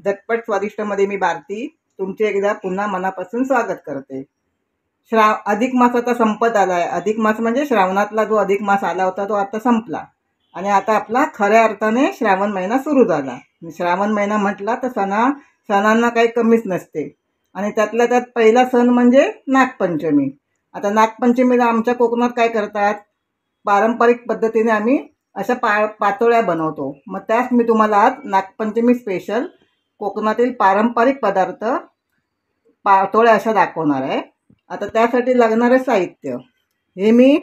झटपट स्वादिष्टमध्ये मी भारती तुमचे एकदा पुन्हा मनापासून स्वागत करते। अधिक मास आता संपत आला आहे। अधिक मास म्हणजे श्रावणातला जो अधिक मास आला होता तो आता संपला आणि आता आपला खऱ्या अर्थाने श्रावण महिना सुरू झाला। श्रावण महिना म्हटला तर सणांना काही कमीच नसते आणि त्यातल्या त्यात पहिला सण म्हणजे नागपंचमी। आता नागपंचमीला आमच्या कोकणात काय करतात, पारंपरिक पद्धतीने आम्ही अशा पातोळ्या बनवतो। मग त्यास मी तुम्हाला आज नागपंचमी स्पेशल कोकणातील पारंपरिक पदार्थ पातोळ्या अशा दाखवणार आहे। आता त्यासाठी लागणारे साहित्य हे मी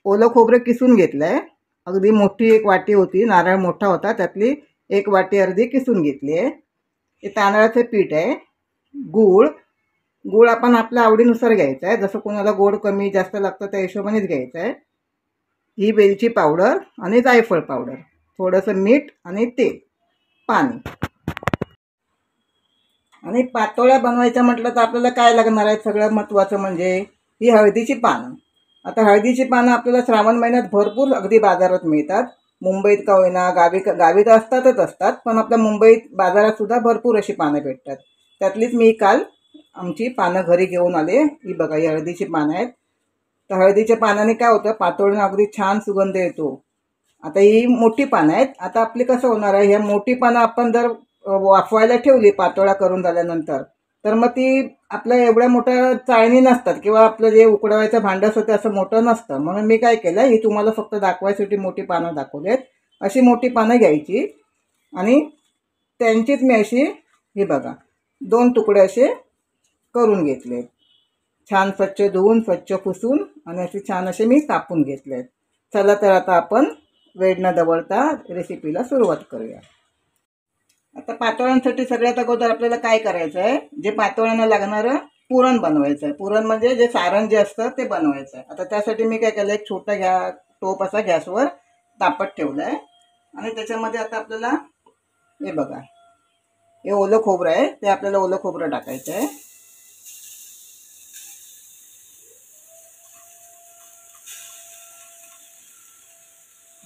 ओलं खोबरं किसून घेतलं आहे। अगदी मोठी एक वाटी होती, नारळ मोठा होता, त्यातली एक वाटी अर्धी किसून घेतली आहे। हे तांदळाचे पीठ आहे, गूळ आपण आपल्या आवडीनुसार घ्यायचा आहे, जसं कोणाला गोड कमी जास्त लागतं त्या हिशोबानेच घ्यायचं आहे। ही वेलची पावडर आणि जायफळ पावडर, थोडंसं मीठ आणि तेल, पाणी। आणि पातोळ्या बनवायच्या म्हटलं तर आपल्याला काय लागणार आहे, सगळ्यात महत्त्वाचं म्हणजे ही हळदीची पानं। आता हळदीची पानं आपल्याला श्रावण महिन्यात भरपूर अगदी बाजारात मिळतात। मुंबईत का होईना, गावी तर असतात, पण आपल्या मुंबईत बाजारात सुद्धा भरपूर अशी पानं भेटतात। त्यातलीच मी काल आमची पानं घरी घेऊन आले। ही बघा, ही हळदीची पानं आहेत। तर हळदीच्या पानाने काय होतं, पातोळीला अगदी छान सुगंध येतो। आता ही मोठी पानं आहेत। आता आपली कसं होणार आहे, ह्या मोठी पानं आपण जर वाफवायला ठेवली पातोळ्या करून झाल्यानंतर, तर मग ती आपल्या एवढ्या मोठ्या चाळणी नसतात किंवा आपलं जे उकडवायचं भांडं असतं ते असं मोठं नसतं। म्हणून मी काय केलं, ही तुम्हाला फक्त दाखवायसाठी मोठी पानं दाखवलेत। अशी मोठी पानं घ्यायची आणि त्यांचीच मी अशी हे बघा 2 तुकडे असे करून घेतले। छान स्वच्छ धुवून, स्वच्छ पुसून आणि असे छान असे मी कापून घेतलेत। चला तर आता आपण वेळ न दवडता रेसिपीला सुरुवात करूया। आता पातोळ्यांसाठी सगळ्यात अगोदर आपल्याला काय करायचं आहे, जे पातोळ्यांना लागणारं पुरण बनवायचं आहे। पुरण म्हणजे जे सारण जे असतं ते बनवायचं आहे। आता त्यासाठी मी काय केलं, एक छोटा टोप असा गॅसवर तापत ठेवला आहे आणि त्याच्यामध्ये आता आपल्याला हे बघा, हे ओलं खोबरं आहे, ते आपल्याला ओलं खोबरं टाकायचं आहे।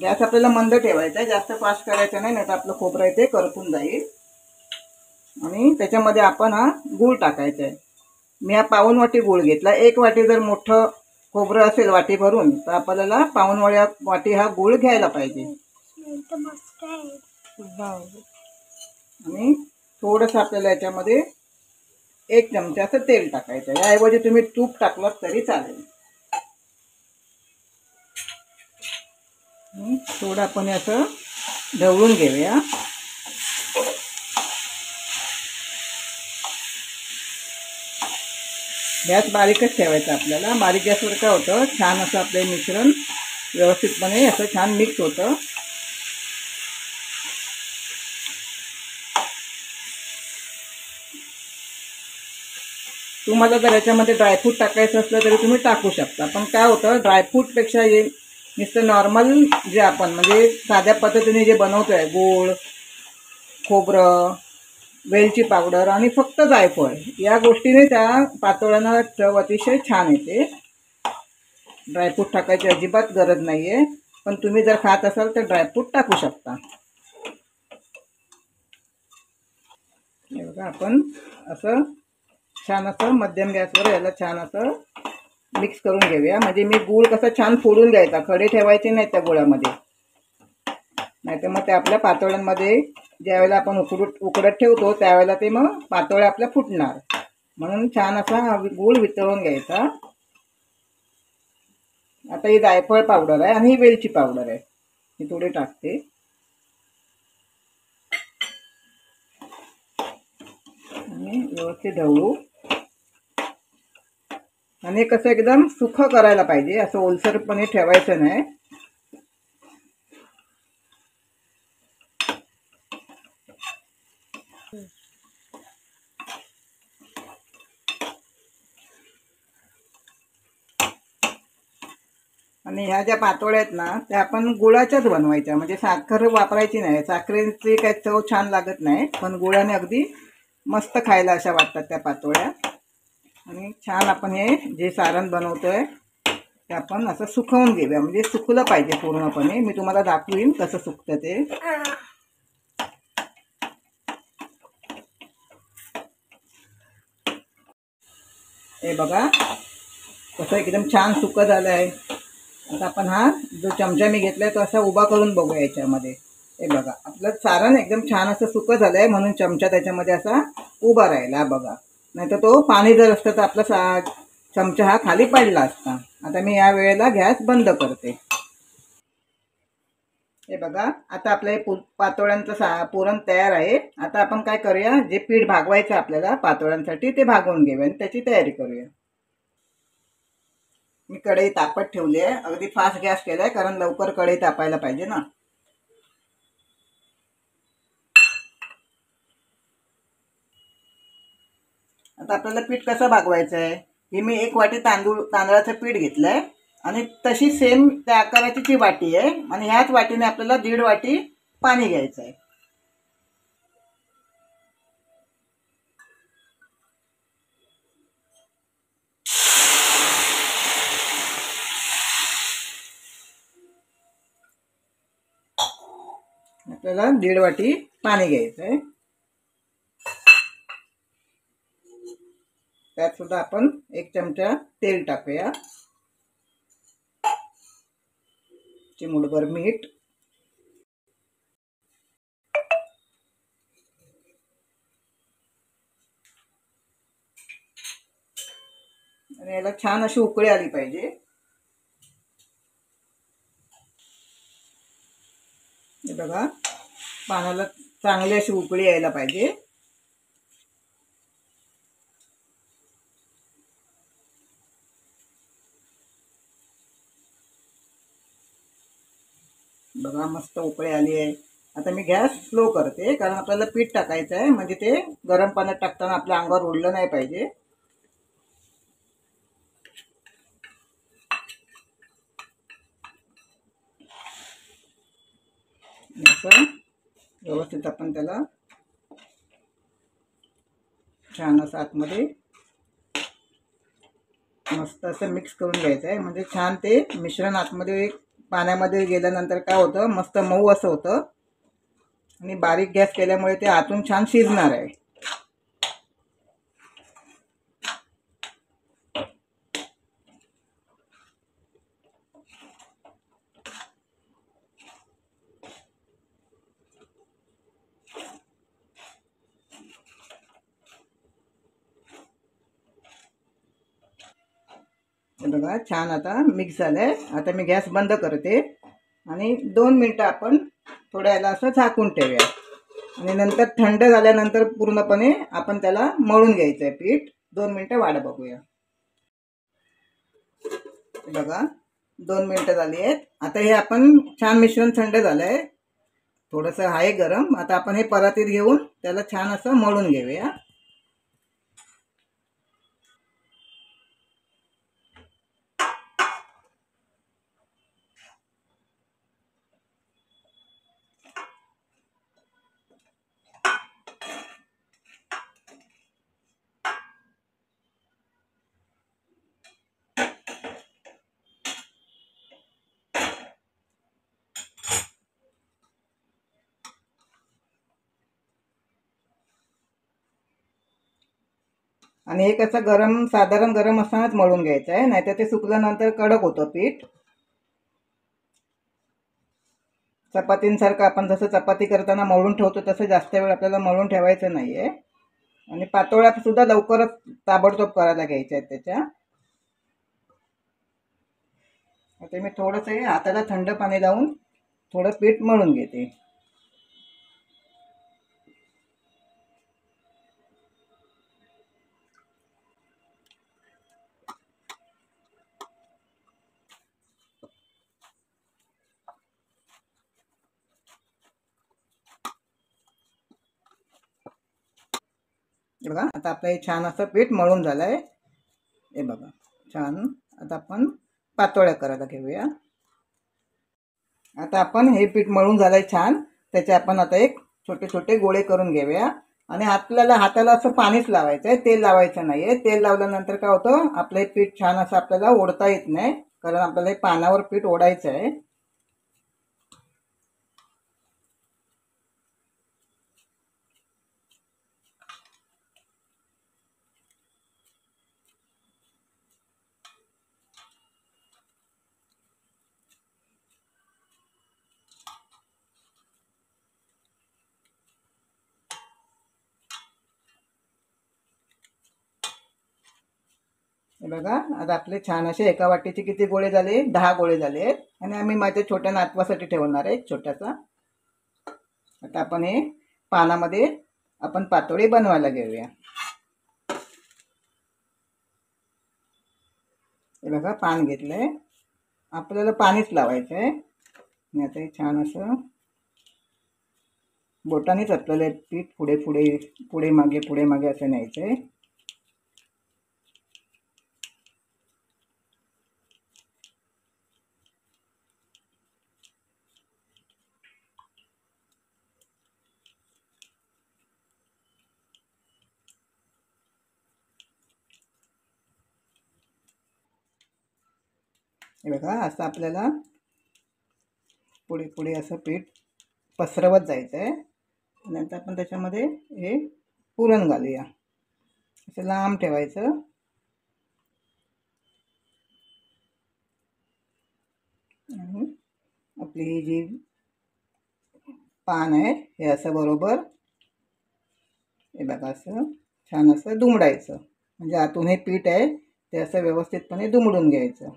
गॅस आपल्याला मंद ठेवायचा आहे, जास्त फास्ट करायचं नाही, नाही तर आपलं खोबरं आहे ते करपून जाईल। आणि त्याच्यामध्ये आपण हा गूळ टाकायचा आहे। मी हा पाऊण वाटी गूळ घेतला। 1 वाटी जर मोठं खोबरं असेल वाटी भरून तर आपल्याला पाऊण वाटी हा गूळ घ्यायला पाहिजे। आणि थोडंसं आपल्याला याच्यामध्ये 1 चमचा असं तेल टाकायचं आहे। याऐवजी तुम्ही तूप टाकलं तरी चालेल। थोडं आपण असं ढवळून घेऊया। गॅस बारीकच ठेवायचा आपल्याला। बारीक गॅसवर काय होतं, छान असं आपलं मिश्रण व्यवस्थितपणे असं छान मिक्स होतं। तुम्हाला जर याच्यामध्ये ड्रायफ्रूट टाकायचं असलं तरी तुम्ही टाकू शकता, पण काय होतं, ड्रायफ्रूटपेक्षा हे नुसतं नॉर्मल जे आपण म्हणजे साध्या पद्धतीने जे बनवतोय, गूळ, खोबरं, वेलची पावडर आणि फक्त जायफळ, या गोष्टीने त्या पातोळ्यांना चव अतिशय छान येते। ड्रायफ्रूट टाकायची अजिबात गरज नाही आहे, पण तुम्ही जर खात असाल तर ड्रायफ्रूट टाकू शकता। हे बघा, आपण असं छान असं मध्यम गॅसवर याला छान असं मिक्स करून घेऊया। म्हणजे मी गूळ कसा छान फोडून घ्यायचा, खडे ठेवायचे नाही त्या गुळामध्ये, नाहीतर मग ते आपल्या पातोळ्यांमध्ये ज्यावेळेला आपण उकडत ठेवतो त्यावेळेला ते मग पातोळ्या आपल्या फुटणार। म्हणून छान असा गूळ वितळून घ्यायचा। आता ही जायफळ पावडर आहे आणि ही वेलची पावडर आहे, ही थोडी टाकते आणि व्यवस्थित ढवळू। आणि कसं एकदम सुखं करायला पाहिजे, असं ओलसरपणे ठेवायचं नाही। आणि ह्या ज्या पातोळ्या आहेत ना त्या आपण गुळाच्याच बनवायच्या, म्हणजे साखर वापरायची नाही। साखरेची काही चव छान लागत नाही, पण गुळाने अगदी मस्त खायला अशा वाटतात त्या पातोळ्या। आणि छान आपण हे जे सारण बनवतोय ते आपण असं सुकवून घेऊया, म्हणजे सुकलं पाहिजे पूर्णपणे। मी तुम्हाला दाखवीन कसं सुकतं ते। हे बघा कसं एकदम छान सुकं झालं आहे. आता आपण हा जो चमचा मी घेतलाय तो असा उभा करून बघूया याच्यामध्ये. हे बघा आपलं सारण एकदम छान असं सुकं झालंय म्हणून चमचा त्याच्यामध्ये असा उभा राहिला बघा. नाहीतर तो पाणी जर असतं तर आपला चमचा हा खाली पडला असता. आता मी या वेळेला गॅस बंद करते. हे बघा आता आपलं हे पातोळ्यांचं पुरण तयार आहे. आता आपण काय करूया, जे पीठ भागवायचं आपल्याला पातोळ्यांसाठी ते भागवून घेऊया आणि त्याची तयारी करूया. मी कढई तापत ठेवली आहे. अगदी फास्ट गॅस केलाय कारण लवकर कढई तापायला पाहिजे ना. आता आपल्याला पीठ कसं भागवायचं आहे, हे मी 1 वाटी तांदळाचं पीठ घेतलंय आणि तशी सेम त्या आकाराची ती वाटी आहे आणि ह्याच वाटीने आपल्याला 1.5 वाटी पाणी घ्यायचं आहे. आपल्याला 1.5 वाटी पाणी घ्यायचं आहे. त्यात सुद्धा आपण 1 चमचा तेल टाकूया, चिमूटभर मीठ, आणि याला छान अशी उकळी आली पाहिजे. हे बघा पाण्याला चांगली अशी उकळी यायला पाहिजे. बघा मस्त उकळी आली आहे. आता मी गॅस स्लो करते कारण आपल्याला पीठ टाकायचं आहे, म्हणजे ते गरम पाण्यात टाकताना आपल्या अंगावर उडलं नाही पाहिजे. असं व्यवस्थित आपण त्याला छान असं आतमध्ये मस्त असं मिक्स करून घ्यायचं आहे, म्हणजे छान ते मिश्रण आतमध्ये पाण्यामध्ये गेल्यानंतर काय होतं, मस्त मऊ असं होतं आणि बारीक गॅस केल्यामुळे ते आतून छान शिजणार आहे. हे बघा छान आता मिक्स झालंय. आता मी गॅस बंद करते आणि 2 मिनिटं आपण थोड्या याला असं झाकून ठेवूया आणि नंतर थंड झाल्यानंतर पूर्णपणे आपण त्याला मळून घ्यायचं आहे पीठ. 2 मिनिटं वाट बघूया. बघा 2 मिनिटं झाली आहेत. आता हे आपण छान मिश्रण थंड झालंय, थोडंसं आहे गरम. आता आपण हे परातीत घेऊन त्याला छान असं मळून घेऊया. आणि हे कसं साधारण गरम असतानाच मळून घ्यायचं आहे, नाहीतर ते सुकल्यानंतर कडक होतं पीठ. चपातींसारखं आपण जसं चपाती करताना मळून ठेवतो तसं जास्त वेळ आपल्याला मळून ठेवायचं नाही आहे. आणि पातोळ्या सुद्धा लवकरच ताबडतोब करायला घ्यायच्या आहेत त्याच्या. आता मी थोडंसं हाताला थंड पाणी लावून थोडं पीठ मळून घेते. बघा आता आपलं हे छान असं पीठ मळून झालं आहे. हे बघा छान. आता आपण पातोळ्या करायला घेऊया. आता आपण हे पीठ मळून झालंय छान, त्याचे आपण आता एक छोटे छोटे गोळे करून घेऊया. आणि आपल्याला हाताला असं पाणीच लावायचं आहे, तेल लावायचं नाही आहे. तेल लावल्यानंतर काय होतं, आपलं हे पीठ छान असं आपल्याला ओढता येत नाही, कारण आपल्याला हे पानावर पीठ ओढायचं आहे. हे बघा आता आपले छान असे एका वाटीचे किती गोळे झाले, 10 गोळे झाले आहेत. आणि आम्ही माझ्या छोट्या नातवासाठी ठेवणार आहे छोटासा. आता आपण हे पानामध्ये आपण पातोळी बनवायला घेऊया. हे बघा पान घेतलंय, आपल्याला पाणीच लावायचं आहे. आणि आता हे छान असं बोटानेच आपल्याला पीठ पुढे पुढे पुढे मागे असं न्यायचं आहे. हे बघा असं आपल्याला पुढे पुढे असं पीठ पसरवत जायचं आहे. नंतर आपण त्याच्यामध्ये हे पुरण घालूया. असं लांब ठेवायचं. आणि आपली ही जी पान आहे हे असं बरोबर हे बघा असं छान असं दुमडायचं. म्हणजे आतून हे पीठ आहे ते असं व्यवस्थितपणे दुमडून घ्यायचं.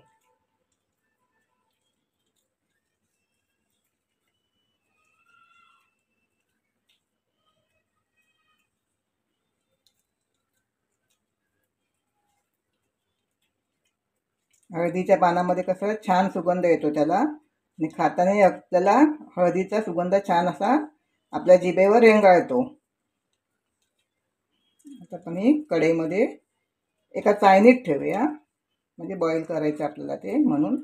हळदीच्या पानामध्ये कसं छान सुगंध येतो त्याला, आणि खाताना आपल्याला हळदीचा सुगंध छान असा आपल्या जिभेवर रेंगाळतो. आता आपण ही कढईमध्ये एका चाळणीत ठेवूया, म्हणजे बॉईल करायचं आपल्याला ते म्हणून.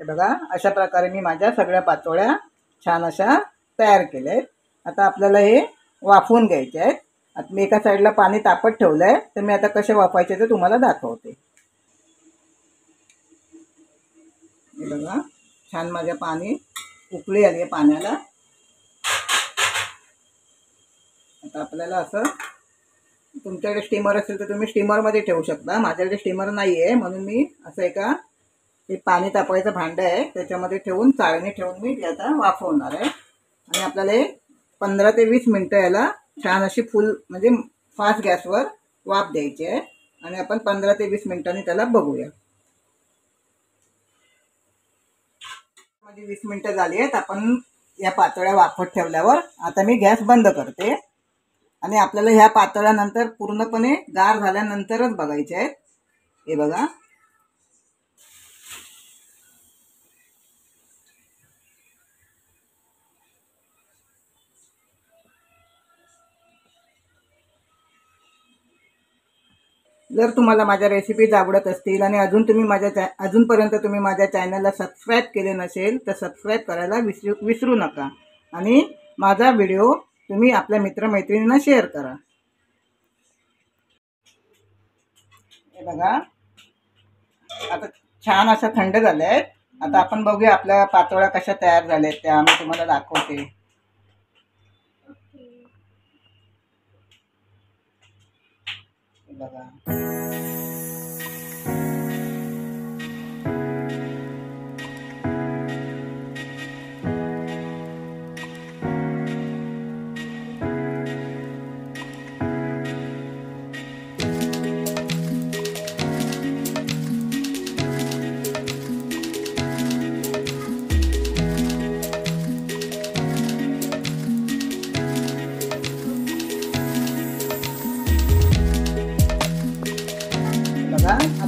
बघा अशा प्रकारे मी माझ्या सगळ्या पातोळ्या छान अशा तयार केल्या आहेत. आता आपल्याला हे वाफवून घ्यायचे आहेत. आता मी एका साईडला पाणी तापत ठेवलं आहे, तर मी आता कसे वाफवायचे ते तुम्हाला दाखवते. हे बघा छान माझ्या पाणी उकळी आली आहे पाण्याला. आता आपल्याला असं, तुमच्याकडे स्टीमर असेल तर तुम्ही स्टीमरमध्ये ठेवू शकता. माझ्याकडे स्टीमर नाही आहे म्हणून मी असं एका हे पाणी तापवायचं भांडं आहे त्याच्यामध्ये ठेवून चाळणी ठेवून मी ते आता वाफवणार आहे. आणि आपल्याला 15 ते 20 मिनटं याला छान अशी फुल म्हणजे फास्ट गॅसवर वाफ द्यायची आहे. आणि आपण 15 ते 20 मिनिटांनी त्याला बघूया. म्हणजे 20 मिनटं झाली आहेत. आपण या पातोळ्या वाफत ठेवल्यावर आता मी गॅस बंद करते. आणि आपल्याला ह्या पातोळ्यानंतर पूर्णपणे गार झाल्यानंतरच बघायचे आहेत. हे बघा जर तुम्हाला माझ्या रेसिपीज आवडत असतील आणि अजूनपर्यंत तुम्ही माझ्या चॅनलला सबस्क्राईब केले नसेल तर सबस्क्राईब करायला विसरू नका. आणि माझा व्हिडिओ तुम्ही आपल्या मित्रमैत्रिणींना शेअर करा. हे बघा आता छान असं थंड झालं आहे. आता आपण बघूया आपल्या पातोळ्या कशा तयार झाल्या आहेत त्या मी तुम्हाला दाखवते. बघा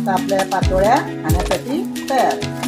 आता आपल्या पातोळ्या खाण्यासाठी तयार.